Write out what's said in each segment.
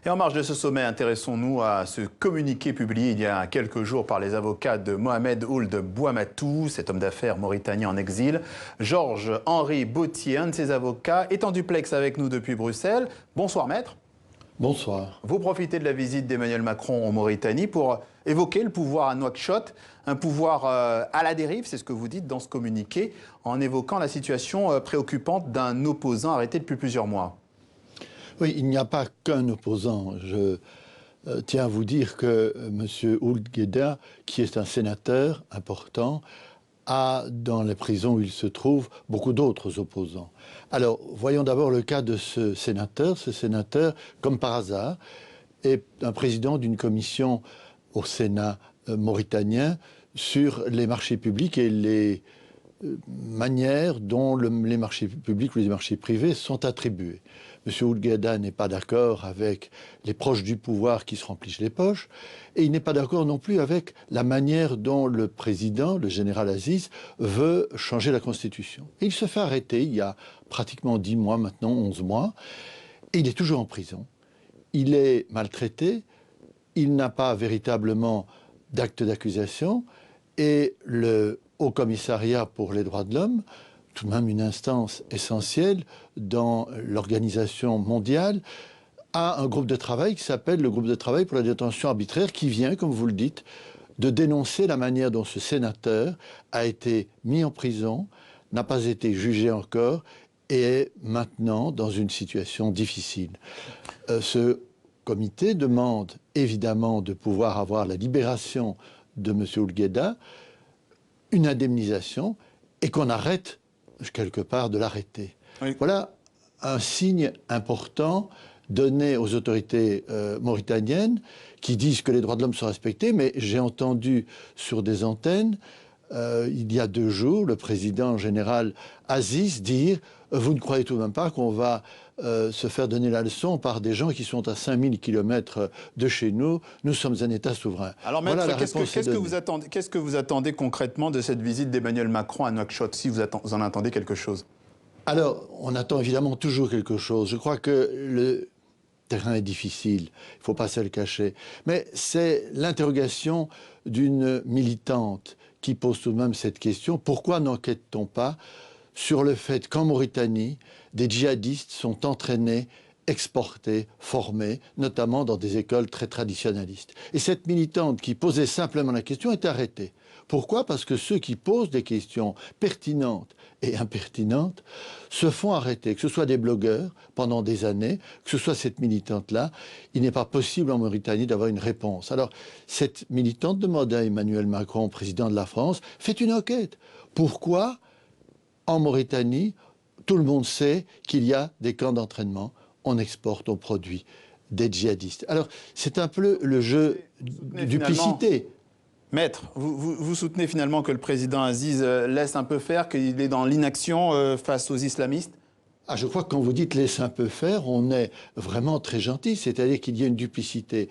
Et en marge de ce sommet, intéressons-nous à ce communiqué publié il y a quelques jours par les avocats de Mohamed Ould Bouamatou, cet homme d'affaires mauritanien en exil. Georges-Henri Bautier, un de ses avocats, est en duplex avec nous depuis Bruxelles. Bonsoir maître. Bonsoir. Vous profitez de la visite d'Emmanuel Macron en Mauritanie pour évoquer le pouvoir à Nouakchott, un pouvoir à la dérive, c'est ce que vous dites dans ce communiqué, en évoquant la situation préoccupante d'un opposant arrêté depuis plusieurs mois. Oui, il n'y a pas qu'un opposant. Je tiens à vous dire que M. Ould Ghedda, qui est un sénateur important, a, dans les prisons où il se trouve, beaucoup d'autres opposants. Alors, voyons d'abord le cas de ce sénateur. Ce sénateur, comme par hasard, est un président d'une commission au Sénat mauritanien sur les marchés publics et les manières dont les marchés publics ou les marchés privés sont attribués. M. Ould Ghedda n'est pas d'accord avec les proches du pouvoir qui se remplissent les poches, et il n'est pas d'accord non plus avec la manière dont le président, le général Aziz, veut changer la Constitution. Et il se fait arrêter il y a pratiquement 10 mois, maintenant 11 mois, et il est toujours en prison. Il est maltraité, il n'a pas véritablement d'acte d'accusation, et le Haut Commissariat pour les droits de l'homme, tout de même une instance essentielle dans l'organisation mondiale, a un groupe de travail qui s'appelle le groupe de travail pour la détention arbitraire, qui vient, comme vous le dites, de dénoncer la manière dont ce sénateur a été mis en prison, n'a pas été jugé encore et est maintenant dans une situation difficile. Ce comité demande évidemment de pouvoir avoir la libération de M. Ould Ghedda, une indemnisation et qu'on arrête quelque part de l'arrêter. Oui. Voilà un signe important donné aux autorités mauritaniennes qui disent que les droits de l'homme sont respectés, mais j'ai entendu sur des antennes il y a 2 jours le président général Aziz dire « Vous ne croyez tout de même pas qu'on va se faire donner la leçon par des gens qui sont à 5000 km de chez nous. Nous sommes un État souverain. » Alors maître, voilà qu'est-ce que vous attendez concrètement de cette visite d'Emmanuel Macron à Nouakchott, si vous en attendez quelque chose? Alors, on attend évidemment toujours quelque chose. Je crois que le terrain est difficile, il ne faut pas se le cacher. Mais c'est l'interrogation d'une militante qui pose tout de même cette question. Pourquoi n'enquête-t-on pas sur le fait qu'en Mauritanie, des djihadistes sont entraînés, exportés, formés, notamment dans des écoles très traditionnalistes. Et cette militante qui posait simplement la question est arrêtée. Pourquoi? Parce que ceux qui posent des questions pertinentes et impertinentes se font arrêter, que ce soit des blogueurs pendant des années, que ce soit cette militante-là. Il n'est pas possible en Mauritanie d'avoir une réponse. Alors, cette militante demande à Emmanuel Macron, président de la France, faites une enquête. Pourquoi, en Mauritanie, tout le monde sait qu'il y a des camps d'entraînement, on exporte, on produit des djihadistes. Alors, c'est un peu le jeu de duplicité. Maître, vous soutenez finalement que le président Aziz laisse un peu faire, qu'il est dans l'inaction face aux islamistes? Ah, je crois que quand vous dites « laisse un peu faire », on est vraiment très gentil, c'est-à-dire qu'il y a une duplicité.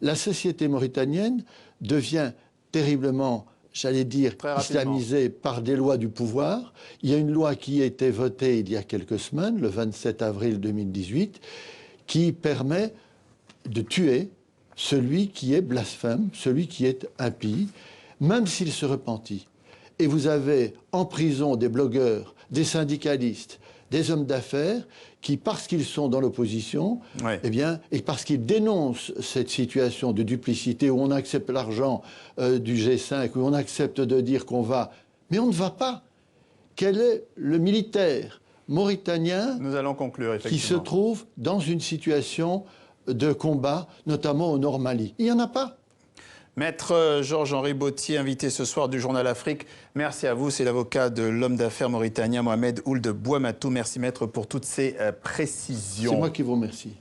La société mauritanienne devient terriblement, j'allais dire, islamisée par des lois du pouvoir. Il y a une loi qui a été votée il y a quelques semaines, le 27 avril 2018, qui permet de tuer celui qui est blasphème, celui qui est impie, même s'il se repentit. Et vous avez en prison des blogueurs, des syndicalistes, des hommes d'affaires qui, parce qu'ils sont dans l'opposition, eh bien, et parce qu'ils dénoncent cette situation de duplicité où on accepte l'argent du G5, où on accepte de dire qu'on va, mais on ne va pas. Quel est le militaire mauritanien qui se trouve dans une situation de combat, notamment au Nord Mali? Il n'y en a pas. Maître Georges-Henri Bautier, invité ce soir du Journal Afrique. Merci à vous, c'est l'avocat de l'homme d'affaires mauritanien Mohamed Ould Bouamatou. Merci maître pour toutes ces précisions. C'est moi qui vous remercie.